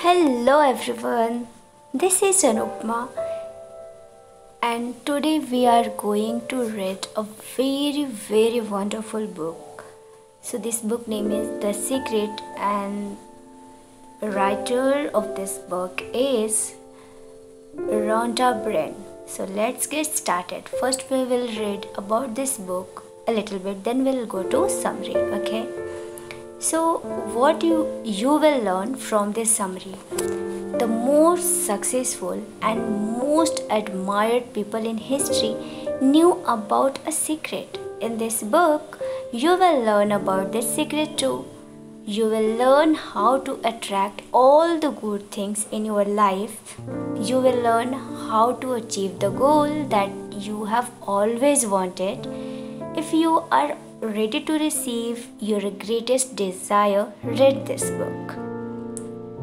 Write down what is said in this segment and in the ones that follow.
Hello everyone, this is Anupma and today we are going to read a very wonderful book. So this book name is The Secret and the writer of this book is Rhonda Byrne. So let's get started. First we will read about this book a little bit, then we'll go to summary, okay? So what you will learn from this summary. The most successful and most admired people in history knew about a secret. In this book, you will learn about this secret too. You will learn how to attract all the good things in your life. You will learn how to achieve the goal that you have always wanted. If you are ready to receive your greatest desire, read this book.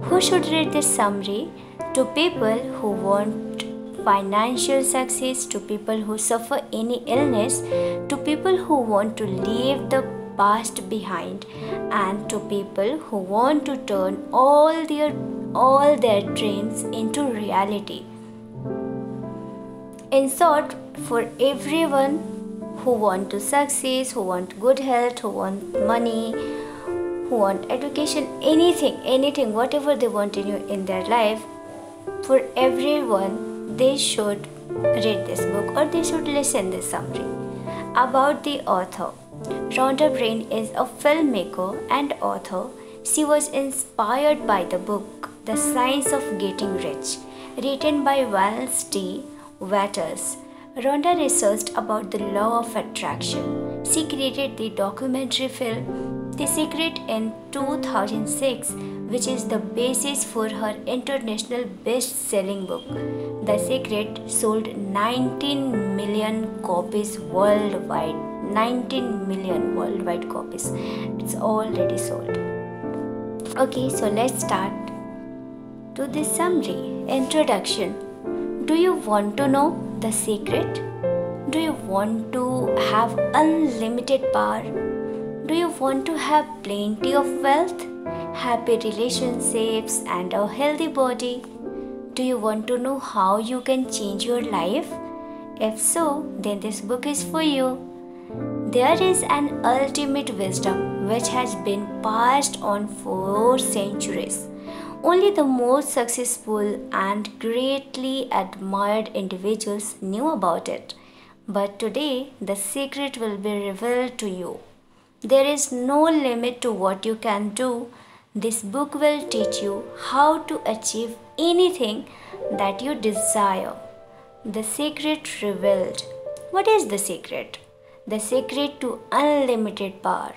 Who should read this summary? To people who want financial success, to people who suffer any illness, to people who want to leave the past behind, and to people who want to turn all their dreams into reality. In short, for everyone who want to success, who want good health, who want money, who want education, anything, whatever they want in their life, for everyone, they should read this book or they should listen this summary. About the author. Rhonda Byrne is a filmmaker and author. She was inspired by the book The Science of Getting Rich, written by Wallace D. Watters. Rhonda researched about the law of attraction. She created the documentary film The Secret in 2006, which is the basis for her international best-selling book. The Secret sold 19 million copies worldwide. 19 million worldwide copies. It's already sold. Okay, so let's start to this summary. Introduction. Do you want to know the secret? Do you want to have unlimited power? Do you want to have plenty of wealth, happy relationships, and a healthy body? Do you want to know how you can change your life? If so, then this book is for you. There is an ultimate wisdom which has been passed on for centuries. Only the most successful and greatly admired individuals knew about it. But today, the secret will be revealed to you. There is no limit to what you can do. This book will teach you how to achieve anything that you desire. The secret revealed. What is the secret? The secret to unlimited power.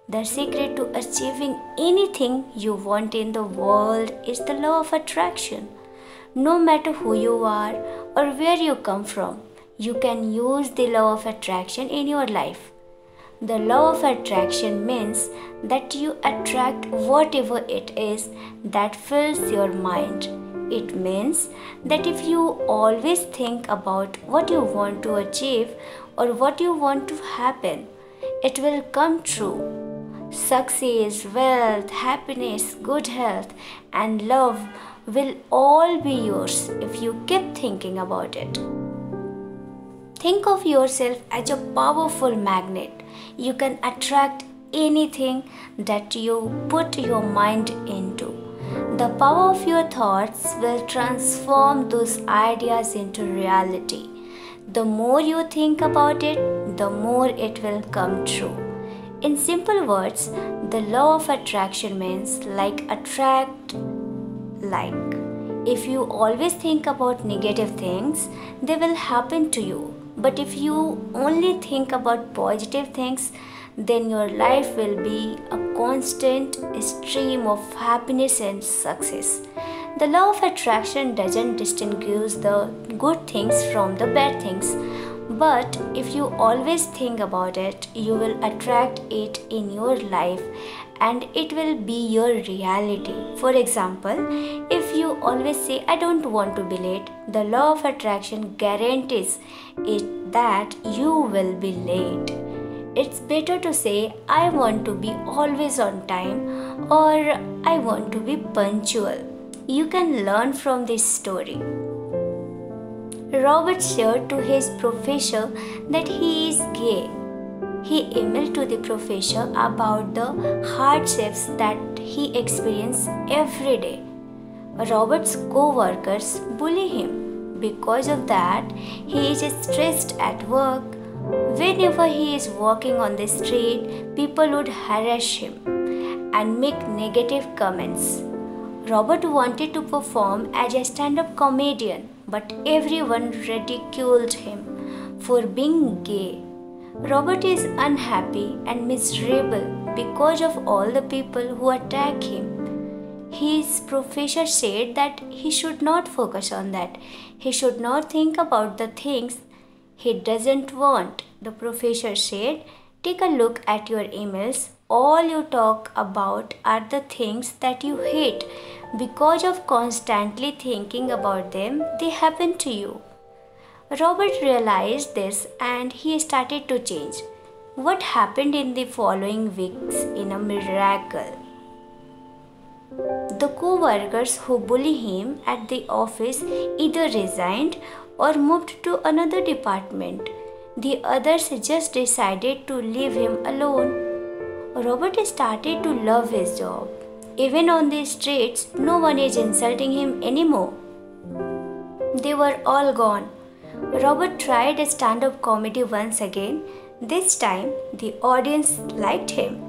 The secret to achieving anything you want in the world is the law of attraction. No matter who you are or where you come from, you can use the law of attraction in your life. The law of attraction means that you attract whatever it is that fills your mind. It means that if you always think about what you want to achieve or what you want to happen, it will come true. Success, wealth, happiness, good health, and love will all be yours if you keep thinking about it. Think of yourself as a powerful magnet. You can attract anything that you put your mind into. The power of your thoughts will transform those ideas into reality. The more you think about it, the more it will come true. In simple words, the law of attraction means like attract like. If you always think about negative things, they will happen to you. But if you only think about positive things, then your life will be a constant stream of happiness and success. The law of attraction doesn't distinguish the good things from the bad things. But if you always think about it, you will attract it in your life and it will be your reality. For example, if you always say, I don't want to be late, the law of attraction guarantees it that you will be late. It's better to say, I want to be always on time or I want to be punctual. you can learn from this story. Robert shared to his professor that he is gay. He emailed to the professor about the hardships that he experienced every day. Robert's co-workers bully him. Because of that, he is stressed at work. Whenever he is walking on the street, people would harass him and make negative comments. Robert wanted to perform as a stand-up comedian, but everyone ridiculed him for being gay. Robert is unhappy and miserable because of all the people who attack him. His professor said that he should not focus on that. He should not think about the things he doesn't want. The professor said, take a look at your emails. All you talk about are the things that you hate. Because of constantly thinking about them, they happen to you. Robert realized this and he started to change. What happened in the following weeks in a miracle? The co-workers who bully him at the office either resigned or moved to another department. The others just decided to leave him alone. Robert started to love his job. Even on the streets, no one is insulting him anymore. They were all gone. Robert tried a stand-up comedy once again. This time, the audience liked him.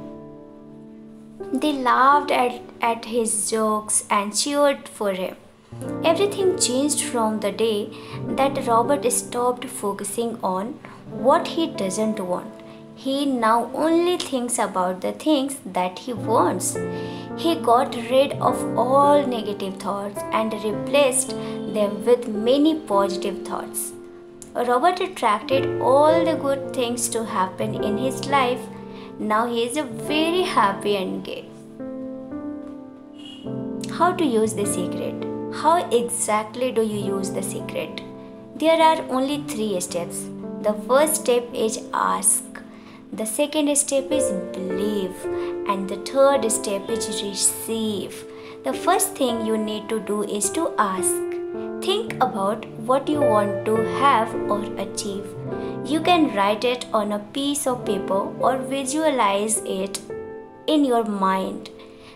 They laughed at his jokes and cheered for him. Everything changed from the day that Robert stopped focusing on what he doesn't want. He now only thinks about the things that he wants. He got rid of all negative thoughts and replaced them with many positive thoughts. Robert attracted all the good things to happen in his life. Now he is very happy and gay. How to use the secret? How exactly do you use the secret? There are only 3 steps. The first step is ask. The second step is believe. And the third step is receive. The first thing you need to do is to ask. Think about what you want to have or achieve. You can write it on a piece of paper or visualize it in your mind.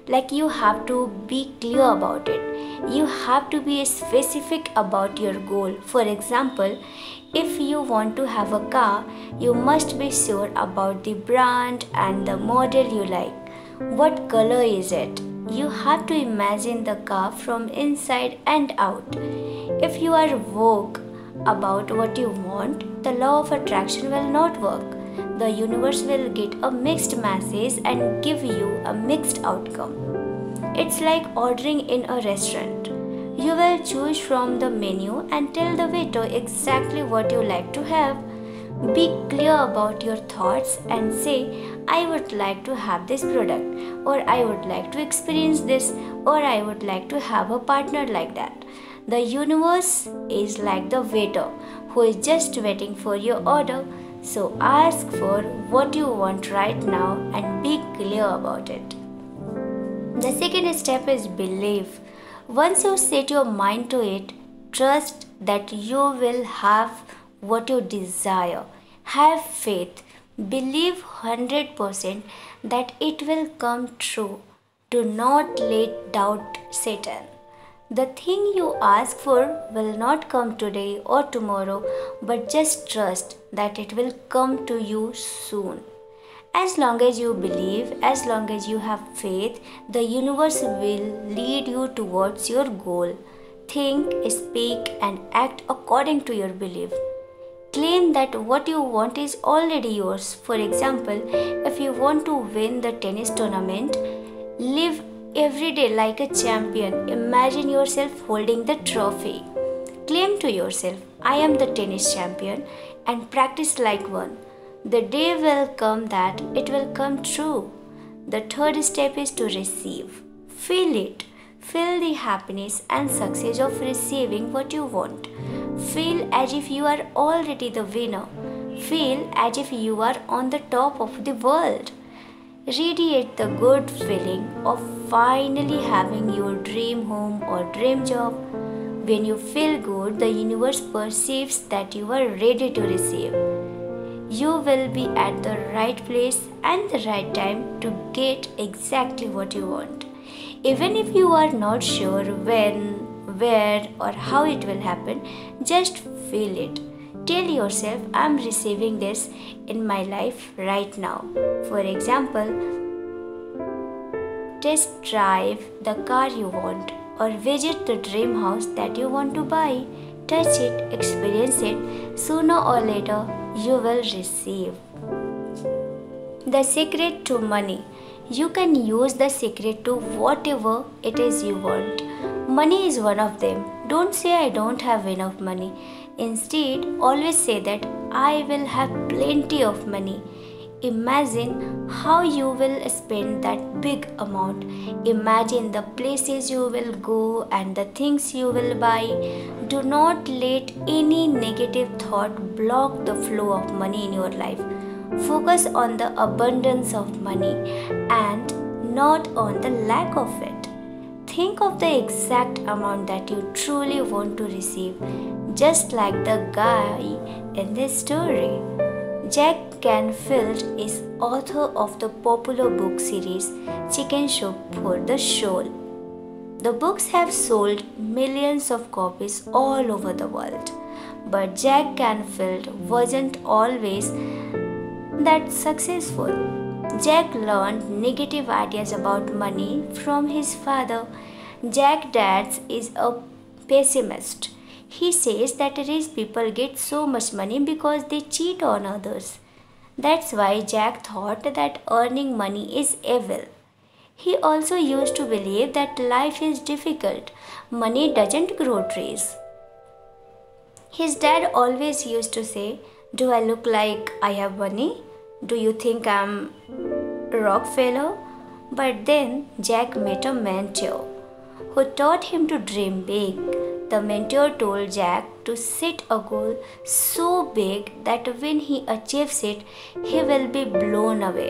Like you have to be clear about it. You have to be specific about your goal. For example, if you want to have a car, you must be sure about the brand and the model you like. What color is it? You have to imagine the car from inside and out. If you are vague about what you want, the law of attraction will not work. The universe will get a mixed message and give you a mixed outcome. It's like ordering in a restaurant. You will choose from the menu and tell the waiter exactly what you like to have. Be clear about your thoughts and say, I would like to have this product, or I would like to experience this, or I would like to have a partner like that. The universe is like the waiter who is just waiting for your order. So ask for what you want right now and be clear about it. The second step is believe. Once you set your mind to it, trust that you will have what you desire. Have faith. Believe 100% that it will come true. Do not let doubt set in. The thing you ask for will not come today or tomorrow, but just trust that it will come to you soon. As long as you believe, as long as you have faith, the universe will lead you towards your goal. Think, speak, and act according to your belief. Claim that what you want is already yours. For example, if you want to win the tennis tournament, live every day like a champion. Imagine yourself holding the trophy. Claim to yourself, I am the tennis champion, and practice like one. The day will come that it will come true. The third step is to receive. Feel it. Feel the happiness and success of receiving what you want. Feel as if you are already the winner. Feel as if you are on the top of the world. Radiate the good feeling of finally having your dream home or dream job. When you feel good, the universe perceives that you are ready to receive. You will be at the right place and the right time to get exactly what you want. Even if you are not sure when, where, or how it will happen, just feel it. Tell yourself, I'm receiving this in my life right now. For example, test drive the car you want or visit the dream house that you want to buy. Touch it, experience it. Sooner or later, you will receive. The secret to money. You can use the secret to whatever it is you want. Money is one of them. Don't say I don't have enough money. Instead, always say that I will have plenty of money. Imagine how you will spend that big amount. Imagine the places you will go and the things you will buy. Do not let any negative thought block the flow of money in your life. Focus on the abundance of money and not on the lack of it. Think of the exact amount that you truly want to receive, just like the guy in this story. Jack Canfield is author of the popular book series Chicken Soup for the Soul. The books have sold millions of copies all over the world. But Jack Canfield wasn't always that successful. Jack learned negative ideas about money from his father. Jack's dad is a pessimist. He says that rich people get so much money because they cheat on others. That's why Jack thought that earning money is evil. He also used to believe that life is difficult. Money doesn't grow trees. His dad always used to say, "Do I look like I have money? Do you think I'm Rockefeller?" But then Jack met a mentor who taught him to dream big. The mentor told Jack to set a goal so big that when he achieves it, he will be blown away.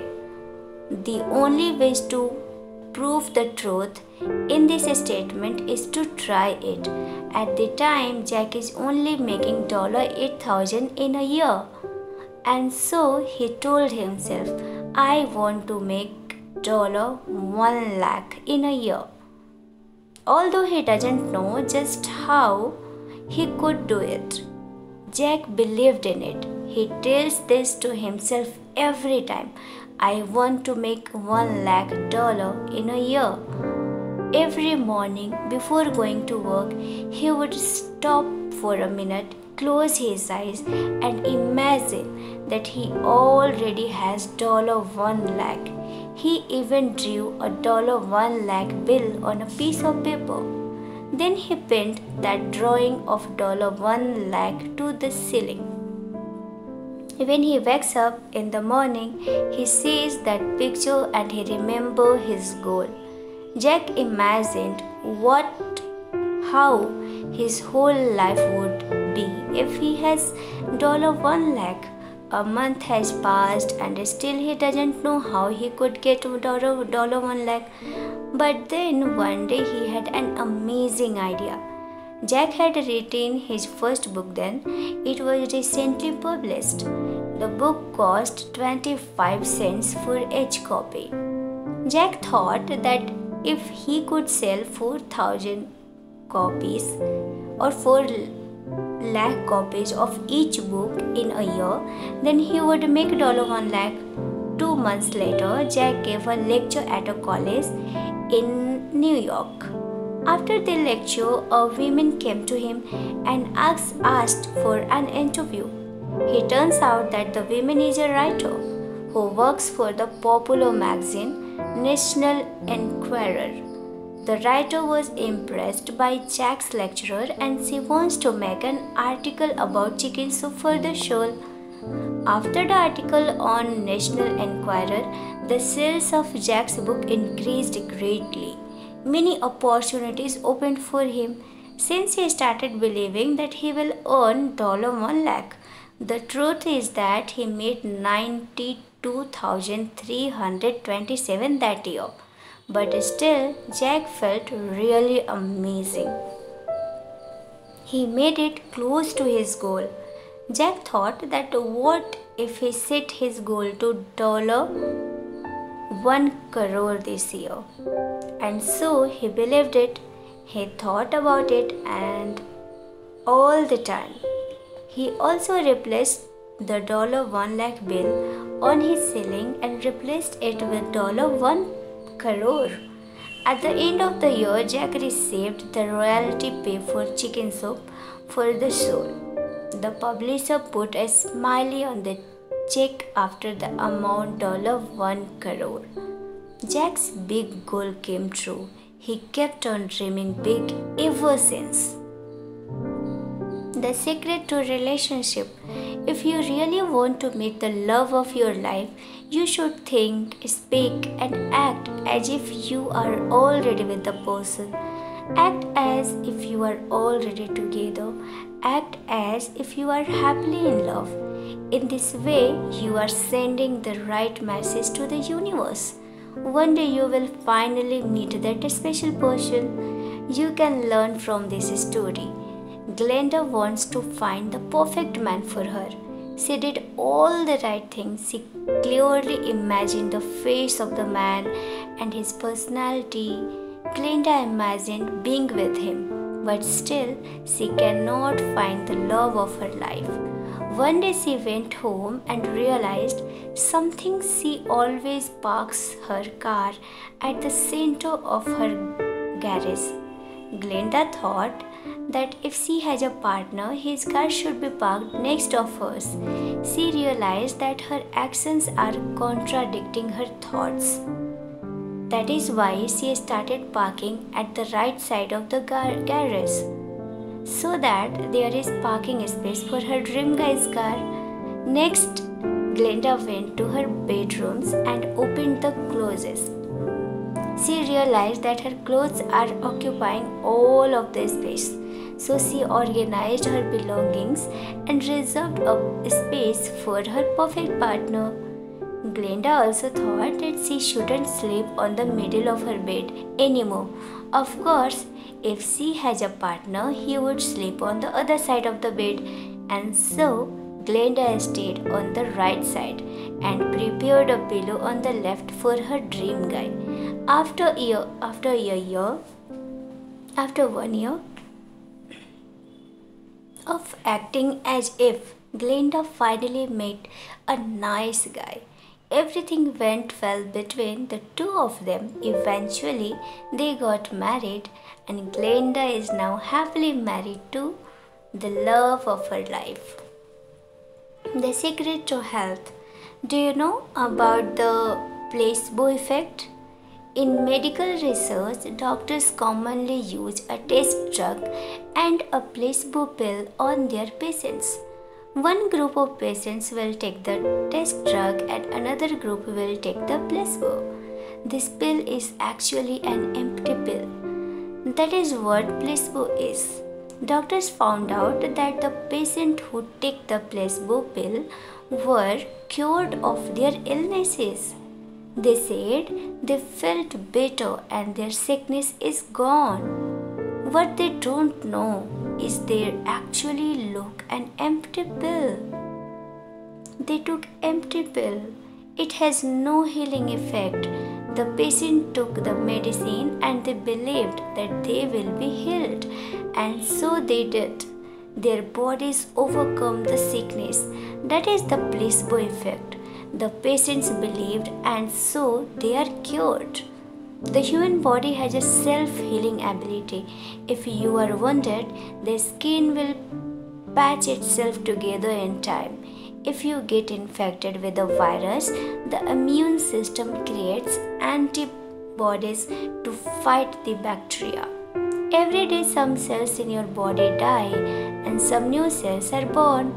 The only way to prove the truth in this statement is to try it. At the time, Jack is only making $8,000 in a year. And so he told himself, I want to make $1 lakh in a year. Although he doesn't know just how he could do it, Jack believed in it. He tells this to himself every time. I want to make $1 lakh in a year. Every morning before going to work, he would stop for a minute, close his eyes, and imagine that he already has $1 lakh. He even drew a $1 lakh bill on a piece of paper. Then he pinned that drawing of $1 lakh to the ceiling. When he wakes up in the morning, he sees that picture and he remembers his goal. Jack imagined how his whole life would be if he has $1 lakh. A month has passed and still he doesn't know how he could get $1 lakh. But then one day he had an amazing idea. Jack had written his first book then. It was recently published. The book cost 25 cents for each copy. Jack thought that if he could sell 4,000 copies or 4 lakh copies of each book in a year, then he would make $1 lakh. 2 months later, Jack gave a lecture at a college in New York. After the lecture, a woman came to him and asked for an interview. It turns out that the woman is a writer who works for the popular magazine National Enquirer. The writer was impressed by Jack's lecture and she wants to make an article about chicken soup for the soul. After the article on National Enquirer, the sales of Jack's book increased greatly. Many opportunities opened for him since he started believing that he will earn $1 lakh. The truth is that he made $92 2,327 that year. But still, Jack felt really amazing. He made it close to his goal. Jack thought that what if he set his goal to $1 crore this year? And so he believed it. He thought about it and all the time. He also replaced the $1 lakh bill on his ceiling and replaced it with $1 crore. At the end of the year, Jack received the royalty pay for chicken soup for the soul. The publisher put a smiley on the check after the amount $1 crore. Jack's big goal came true. He kept on dreaming big ever since. The secret to relationship. If you really want to meet the love of your life, you should think, speak, and act as if you are already with the person. Act as if you are already together. Act as if you are happily in love. In this way, you are sending the right message to the universe. One day you will finally meet that special person. You can learn from this story. Glenda wants to find the perfect man for her. She did all the right things. She clearly imagined the face of the man and his personality. Glenda imagined being with him, but still she cannot find the love of her life. One day she went home and realized something. She always parks her car at the center of her garage. Glenda thought that if she has a partner, his car should be parked next of hers. She realized that her actions are contradicting her thoughts. That is why she started parking at the right side of the garage, so that there is parking space for her dream guy's car. Next, Glenda went to her bedrooms and opened the closets. She realized that her clothes are occupying all of the space. So she organized her belongings and reserved a space for her perfect partner. Glenda also thought that she shouldn't sleep on the middle of her bed anymore. Of course, if she has a partner, he would sleep on the other side of the bed. And so, Glenda stayed on the right side and prepared a pillow on the left for her dream guy. After 1 year of acting as if, Glenda finally met a nice guy. Everything went well between the two of them. Eventually, they got married, and Glenda is now happily married to the love of her life. The secret to health. Do you know about the placebo effect? In medical research, doctors commonly use a test drug and a placebo pill on their patients. One group of patients will take the test drug and another group will take the placebo. This pill is actually an empty pill. That is what placebo is. Doctors found out that the patients who take the placebo pill were cured of their illnesses. They said they felt better and their sickness is gone. What they don't know is they actually look an empty pill. They took empty pill. It has no healing effect. The patient took the medicine and they believed that they will be healed, and so they did. Their bodies overcome the sickness. That is the placebo effect. The patients believed and so they are cured. The human body has a self-healing ability. If you are wounded, the skin will patch itself together in time. If you get infected with a virus, the immune system creates antibodies to fight the bacteria. Every day some cells in your body die and some new cells are born.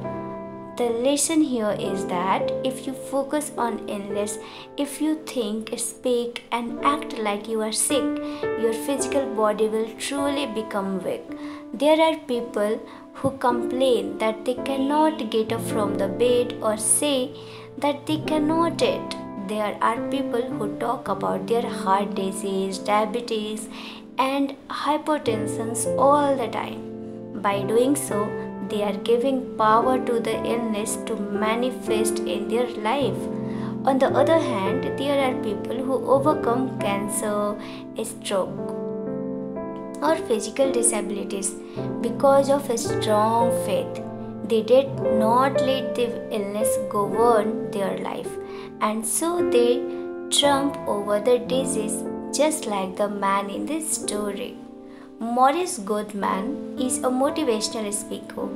The lesson here is that if you focus on illness, if you think, speak, and act like you are sick, your physical body will truly become weak. There are people who complain that they cannot get up from the bed or say that they cannot eat. There are people who talk about their heart disease, diabetes, and hypertension all the time. By doing so, they are giving power to the illness to manifest in their life. On the other hand, there are people who overcome cancer, stroke, or physical disabilities because of a strong faith. They did not let the illness govern their life, and so they trump over the disease, just like the man in this story. Morris Goodman is a motivational speaker.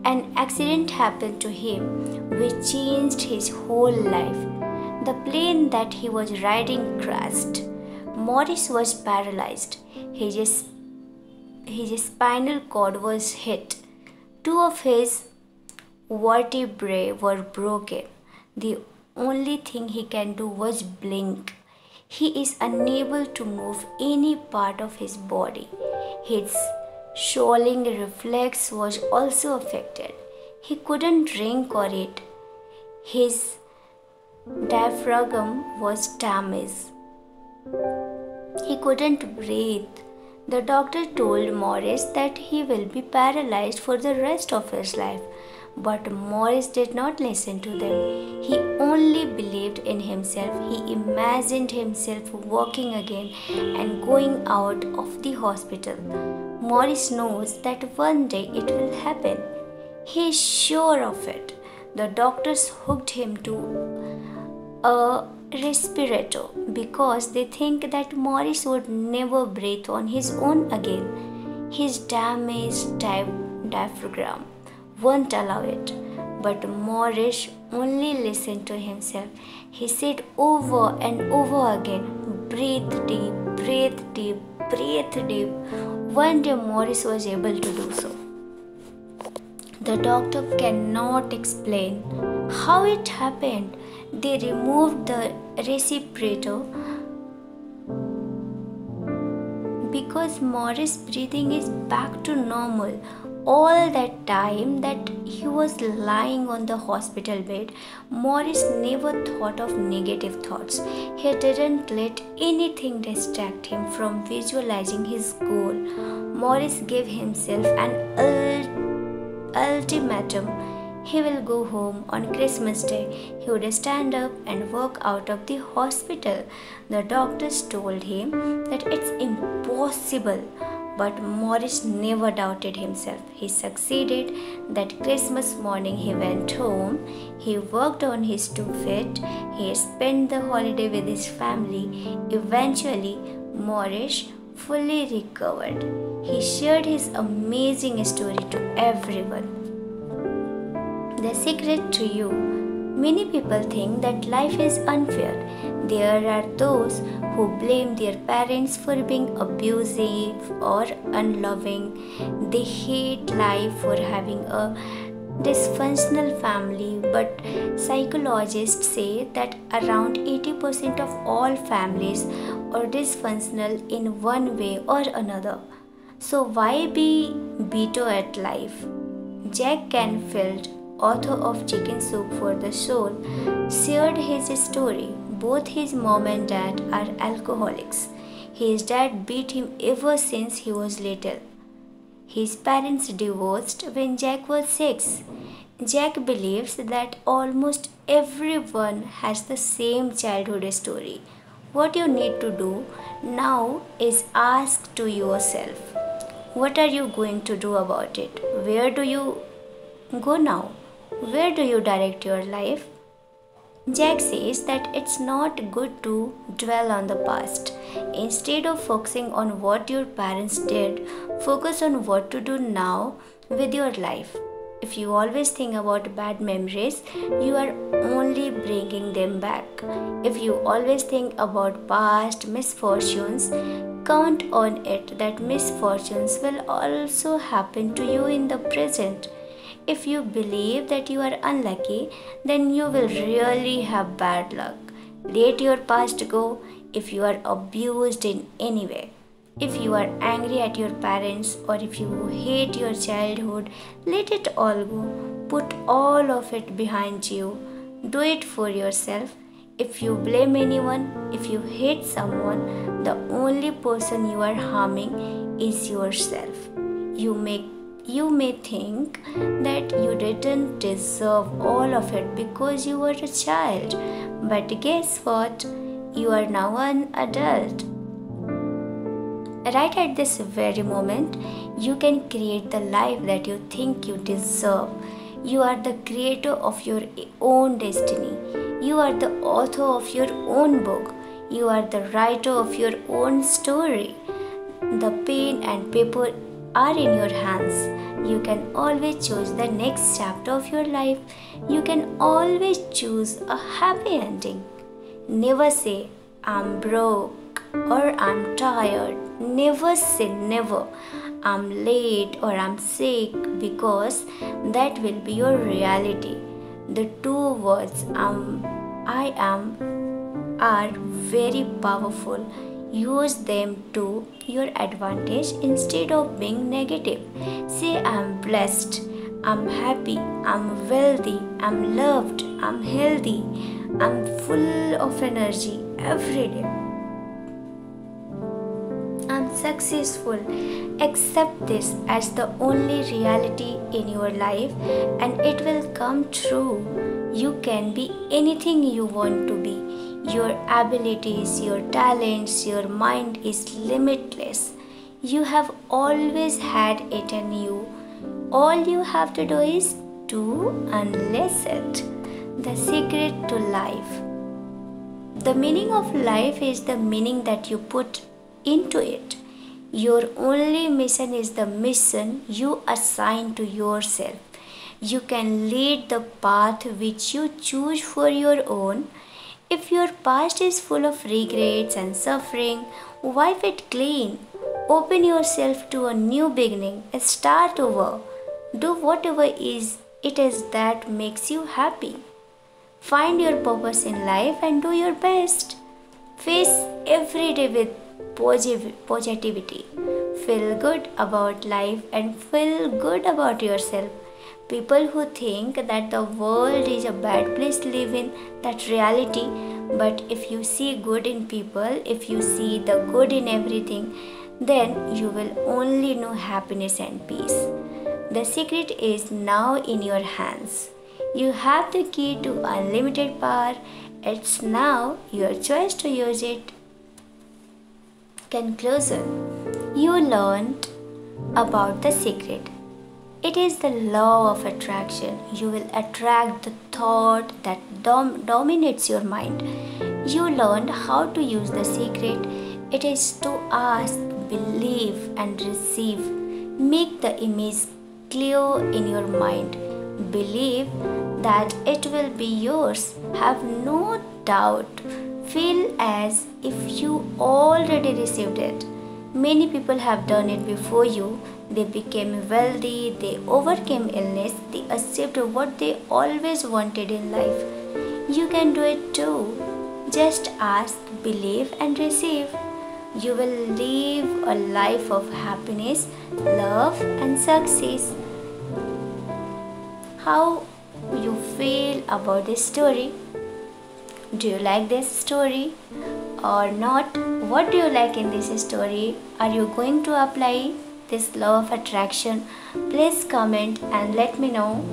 An accident happened to him which changed his whole life. The plane that he was riding crashed. Morris was paralyzed. His spinal cord was hit. Two of his vertebrae were broken. The only thing he can do was blink. He is unable to move any part of his body. His swallowing reflex was also affected. He couldn't drink or eat. His diaphragm was damaged. He couldn't breathe. The doctor told Morris that he will be paralyzed for the rest of his life. But Morris did not listen to them. He only believed in himself. He imagined himself walking again and going out of the hospital. Morris knows that one day it will happen. He is sure of it. The doctors hooked him to a respirator because they think that Morris would never breathe on his own again. His damaged diaphragm won't allow it. But Morris only listened to himself. He said over and over again, breathe deep, breathe deep, breathe deep. One day Morris was able to do so. The doctor cannot explain how it happened. They removed the respirator because Morris' breathing is back to normal. All that time that he was lying on the hospital bed, Morris never thought of negative thoughts. He didn't let anything distract him from visualizing his goal. Morris gave himself an ultimatum. He will go home on Christmas Day. He would stand up and walk out of the hospital. The doctors told him that it's impossible. But Morris never doubted himself. He succeeded. That Christmas morning he went home. He worked on his 2 feet. He spent the holiday with his family. Eventually, Morris fully recovered. He shared his amazing story to everyone. The secret to you. Many people think that life is unfair. There are those who blame their parents for being abusive or unloving. They hate life for having a dysfunctional family, but psychologists say that around 80% of all families are dysfunctional in one way or another. So why be bitter at life? Jack Canfield, author of Chicken Soup for the Soul, shared his story. Both his mom and dad are alcoholics. His dad beat him ever since he was little. His parents divorced when Jack was 6. Jack believes that almost everyone has the same childhood story. What you need to do now is ask to yourself, what are you going to do about it? Where do you go now? Where do you direct your life? Jack says that it's not good to dwell on the past. Instead of focusing on what your parents did, focus on what to do now with your life. If you always think about bad memories, you are only bringing them back. If you always think about past misfortunes, count on it that misfortunes will also happen to you in the present. If you believe that you are unlucky, then you will really have bad luck. Let your past go if you are abused in any way. If you are angry at your parents or if you hate your childhood, let it all go. Put all of it behind you. Do it for yourself. If you blame anyone, if you hate someone, the only person you are harming is yourself. You may think that you didn't deserve all of it because you were a child. But guess what? You are now an adult. Right at this very moment, you can create the life that you think you deserve. You are the creator of your own destiny. You are the author of your own book. You are the writer of your own story. The pen and paper are in your hands. You can always choose the next chapter of your life. You can always choose a happy ending. Never say, I'm broke or I'm tired. Never say never. I'm late or I'm sick, because that will be your reality. The two words I am are very powerful. Use them to your advantage instead of being negative. Say, I'm blessed, I'm happy, I'm wealthy, I'm loved, I'm healthy, I'm full of energy every day. I'm successful. Accept this as the only reality in your life, and it will come true. You can be anything you want to be. Your abilities, your talents, your mind is limitless. You have always had it in you. All you have to do is to unleash it. The secret to life. The meaning of life is the meaning that you put into it. Your only mission is the mission you assign to yourself. You can lead the path which you choose for your own. If your past is full of regrets and suffering, wipe it clean. Open yourself to a new beginning. Start over. Do whatever it is that makes you happy. Find your purpose in life and do your best. Face every day with positivity. Feel good about life and feel good about yourself. People who think that the world is a bad place to live in, that's reality. But if you see good in people, if you see the good in everything, then you will only know happiness and peace. The secret is now in your hands. You have the key to unlimited power. It's now your choice to use it. Conclusion. You learned about the secret. It is the law of attraction. You will attract the thought that dominates your mind. You learned how to use the secret. It is to ask, believe, and receive. Make the image clear in your mind. Believe that it will be yours. Have no doubt. Feel as if you already received it. Many people have done it before you. They became wealthy, they overcame illness, they achieved what they always wanted in life. You can do it too. Just ask, believe, and receive. You will live a life of happiness, love, and success. How you feel about this story? Do you like this story or not? What do you like in this story? Are you going to apply this law of attraction? Please comment and let me know.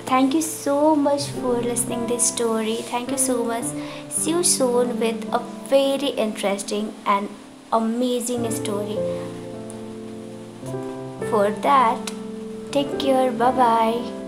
Thank you so much for listening this story. Thank you so much. See you soon with a very interesting and amazing story. For that, take care. Bye bye.